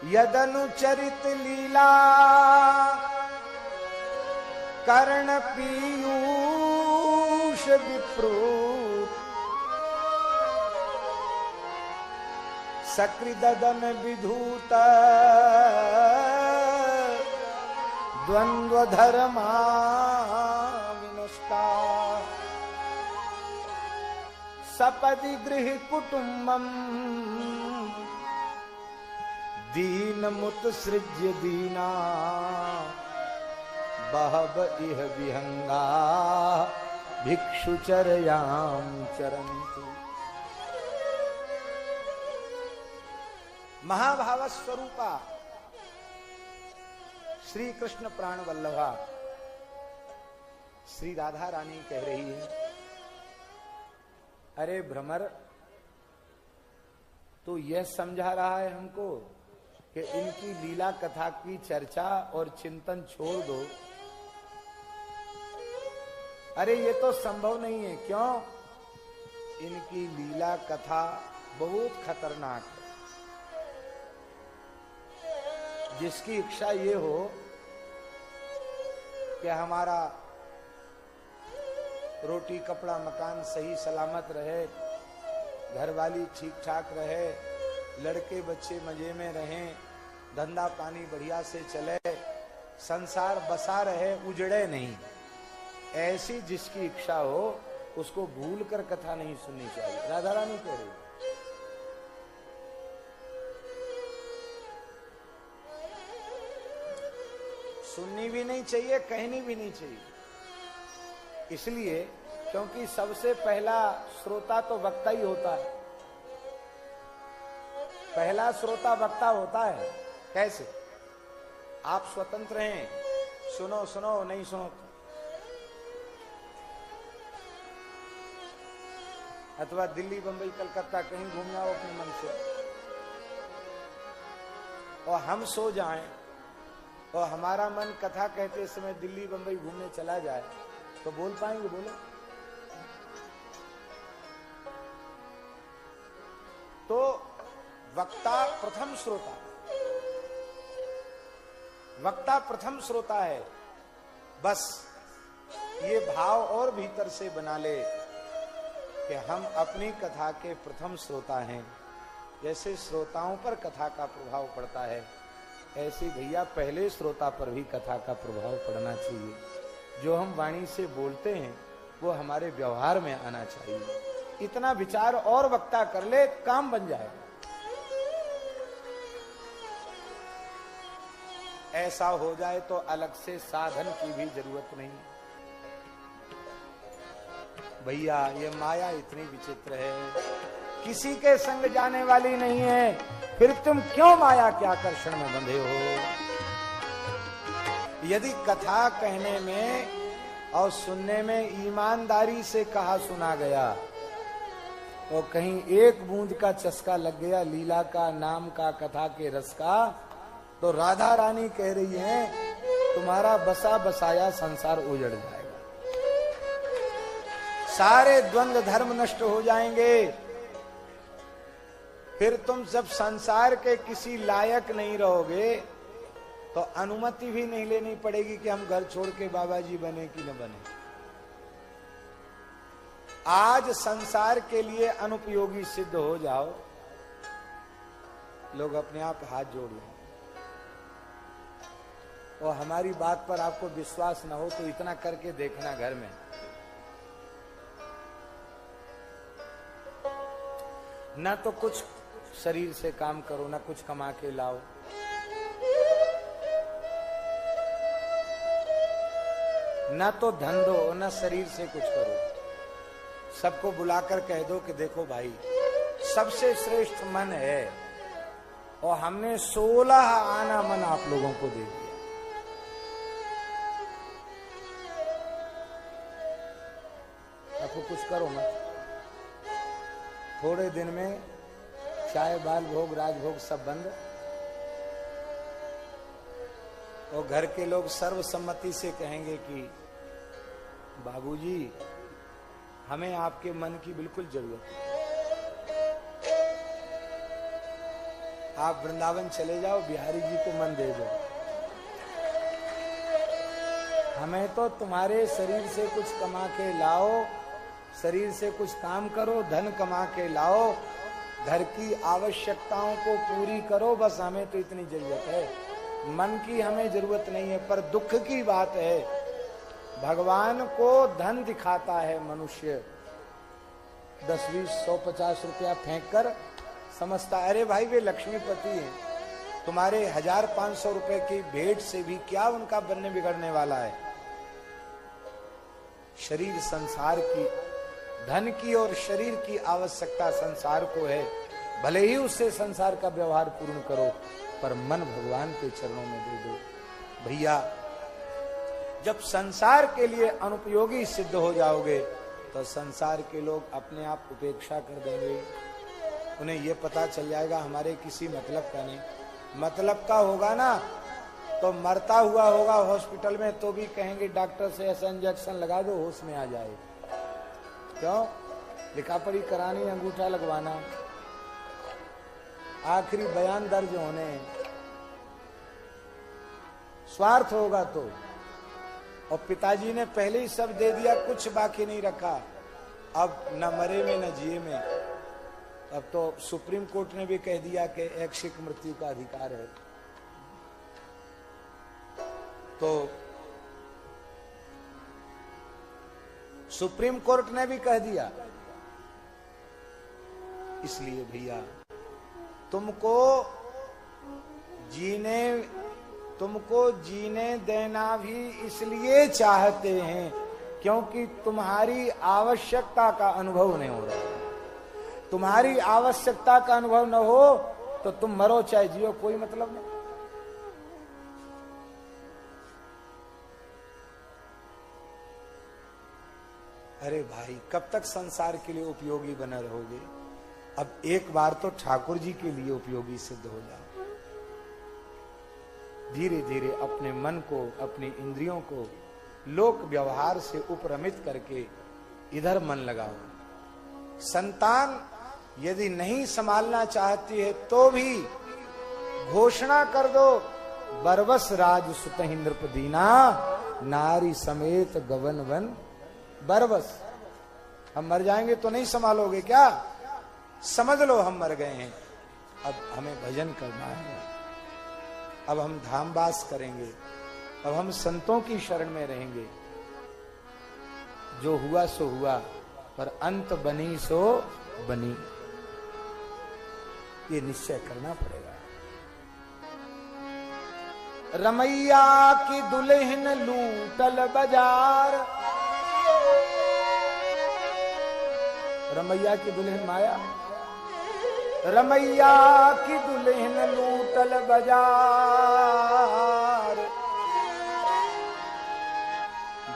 यदनुचरित लीला कर्ण पीयूष विप्रूत सकृदन विधूत द्वंद्व धर्मा विनष्टा सपदि गृह कुटुंबम दीन मुत्सृज्य दीना बहव इह विहंगा भिक्षुचर्याम चरन्तु। महाभाव स्वरूपा श्री कृष्ण प्राण वल्लभा श्री राधा रानी कह रही है, अरे भ्रमर, तो यह समझा रहा है हमको कि इनकी लीला कथा की चर्चा और चिंतन छोड़ दो। अरे ये तो संभव नहीं है। क्यों? इनकी लीला कथा बहुत खतरनाक है। जिसकी इच्छा ये हो कि हमारा रोटी कपड़ा मकान सही सलामत रहे, घरवाली ठीक ठाक रहे, लड़के बच्चे मजे में रहें, धंधा पानी बढ़िया से चले, संसार बसा रहे, उजड़े नहीं, ऐसी जिसकी इच्छा हो उसको भूल कर कथा नहीं सुननी चाहिए। राधा रानी कह रही, सुननी भी नहीं चाहिए, कहनी भी नहीं चाहिए। इसलिए क्योंकि सबसे पहला श्रोता तो वक्ता ही होता है। पहला श्रोता वक्ता होता है। कैसे? आप स्वतंत्र हैं, सुनो सुनो, नहीं सुनो, अथवा दिल्ली बंबई कलकत्ता कहीं घूम आओ अपने मन से, और हम सो जाएं और हमारा मन कथा कहते समय दिल्ली बंबई घूमने चला जाए तो बोल पाएंगे? बोलो। तो वक्ता प्रथम श्रोता, वक्ता प्रथम श्रोता है। बस ये भाव और भीतर से बना ले कि हम अपनी कथा के प्रथम श्रोता हैं। जैसे श्रोताओं पर कथा का प्रभाव पड़ता है, ऐसे भैया पहले श्रोता पर भी कथा का प्रभाव पड़ना चाहिए। जो हम वाणी से बोलते हैं वो हमारे व्यवहार में आना चाहिए। इतना विचार और वक्ता कर ले, काम बन जाएगा। ऐसा हो जाए तो अलग से साधन की भी जरूरत नहीं। भैया ये माया इतनी विचित्र है, किसी के संग जाने वाली नहीं है, फिर तुम क्यों माया के आकर्षण में बंधे हो? यदि कथा कहने में और सुनने में ईमानदारी से कहा सुना गया और कहीं एक बूंद का चस्का लग गया लीला का, नाम का, कथा के रस का, तो राधा रानी कह रही है तुम्हारा बसा बसाया संसार उजड़ जाएगा, सारे द्वंद्व धर्म नष्ट हो जाएंगे। फिर तुम जब संसार के किसी लायक नहीं रहोगे तो अनुमति भी नहीं लेनी पड़ेगी कि हम घर छोड़ के बाबा जी बने कि न बने। आज संसार के लिए अनुपयोगी सिद्ध हो जाओ, लोग अपने आप हाथ जोड़ लें। और हमारी बात पर आपको विश्वास न हो तो इतना करके देखना, घर में न तो कुछ शरीर से काम करो, न कुछ कमा के लाओ, न तो धन दो, न शरीर से कुछ करो। सबको बुलाकर कह दो कि देखो भाई, सबसे श्रेष्ठ मन है, और हमने 16 आना मन आप लोगों को दे दिया। आपको कुछ करो मत, थोड़े दिन में चाय बाल भोग राजभोग सब बंद, और घर के लोग सर्वसम्मति से कहेंगे कि बाबूजी हमें आपके मन की बिल्कुल जरूरत है, आप वृंदावन चले जाओ, बिहारी जी को मन दे दो, हमें तो तुम्हारे शरीर से कुछ कमा के लाओ, शरीर से कुछ काम करो, धन कमा के लाओ, घर की आवश्यकताओं को पूरी करो, बस हमें तो इतनी जरूरत है, मन की हमें जरूरत नहीं है। पर दुख की बात है, भगवान को धन दिखाता है मनुष्य, 10, 20, 100, 50 रुपया फेंक कर समझता अरे भाई वे लक्ष्मीपति हैं, तुम्हारे 1500 रुपए की भेंट से भी क्या उनका बनने बिगड़ने वाला है। शरीर संसार की, धन की और शरीर की आवश्यकता संसार को है, भले ही उससे संसार का व्यवहार पूर्ण करो, पर मन भगवान के चरणों में दे दो। भैया जब संसार के लिए अनुपयोगी सिद्ध हो जाओगे तो संसार के लोग अपने आप उपेक्षा कर देंगे, उन्हें यह पता चल जाएगा हमारे किसी मतलब का नहीं, मतलब का होगा ना तो मरता हुआ होगा हॉस्पिटल में तो भी कहेंगे डॉक्टर से ऐसा इंजेक्शन लगा दो होश में आ जाए। क्यों? लिखा पढ़ी करानी, अंगूठा लगवाना, आखिरी बयान दर्ज होने, स्वार्थ होगा तो। और पिताजी ने पहले ही सब दे दिया, कुछ बाकी नहीं रखा, अब न मरे में न जिए में। अब तो सुप्रीम कोर्ट ने भी कह दिया कि ऐच्छिक मृत्यु का अधिकार है, तो सुप्रीम कोर्ट ने भी कह दिया। इसलिए भैया तुमको जीने देना भी इसलिए चाहते हैं क्योंकि तुम्हारी आवश्यकता का अनुभव नहीं हो रहा है। तुम्हारी आवश्यकता का अनुभव न हो तो तुम मरो चाहे जियो, कोई मतलब नहीं। अरे भाई कब तक संसार के लिए उपयोगी बने रहोगे? अब एक बार तो ठाकुर जी के लिए उपयोगी सिद्ध हो जाओ। धीरे धीरे अपने मन को, अपनी इंद्रियों को लोक व्यवहार से उपरमित करके इधर मन लगाओ। संतान यदि नहीं संभालना चाहती है तो भी घोषणा कर दो, बरबस राज सुतहि नृपदीना, नारी समेत गवन वन बरबस। हम मर जाएंगे तो नहीं संभालोगे क्या? समझ लो हम मर गए हैं, अब हमें भजन करना है, अब हम धामवास करेंगे, अब हम संतों की शरण में रहेंगे। जो हुआ सो हुआ, पर अंत बनी सो बनी, ये निश्चय करना पड़ेगा। रमैया की दुल्हन लूटल बाजार, रमैया की दुल्हन माया, रमैया की दुल्हन लूटल बाजार,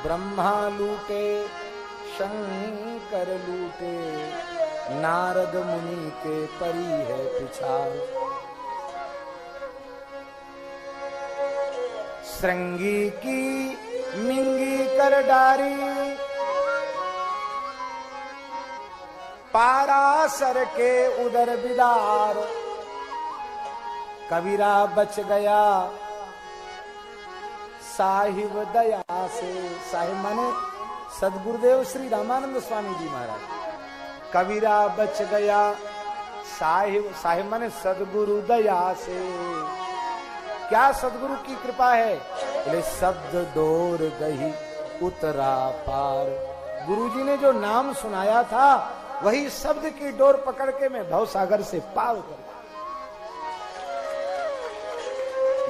ब्रह्मा लूटे शंकर लूटे, नारद मुनि के परी है पिछाड़। श्रृंगी की मिंगी कर डारी, पारासर के उदर बिदार, कबीरा बच गया साहिब दया से। साहिब माने सदगुरुदेव श्री रामानंद स्वामी जी महाराज। कबीरा बच गया साहिब, साहिब माने सदगुरु दया से। क्या सदगुरु की कृपा है? बोले शब्द डोर गही उतरा पार। गुरुजी ने जो नाम सुनाया था वही शब्द की डोर पकड़ के मैं भवसागर से पार कर।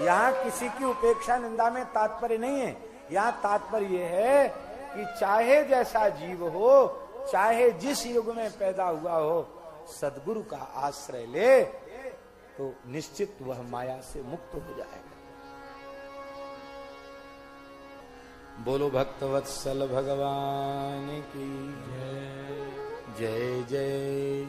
यहाँ किसी की उपेक्षा निंदा में तात्पर्य नहीं है, यहाँ तात्पर्य यह है कि चाहे जैसा जीव हो, चाहे जिस युग में पैदा हुआ हो, सदगुरु का आश्रय ले, तो निश्चित वह माया से मुक्त हो जाएगा। बोलो भक्तवत्सल भगवान की जय जय।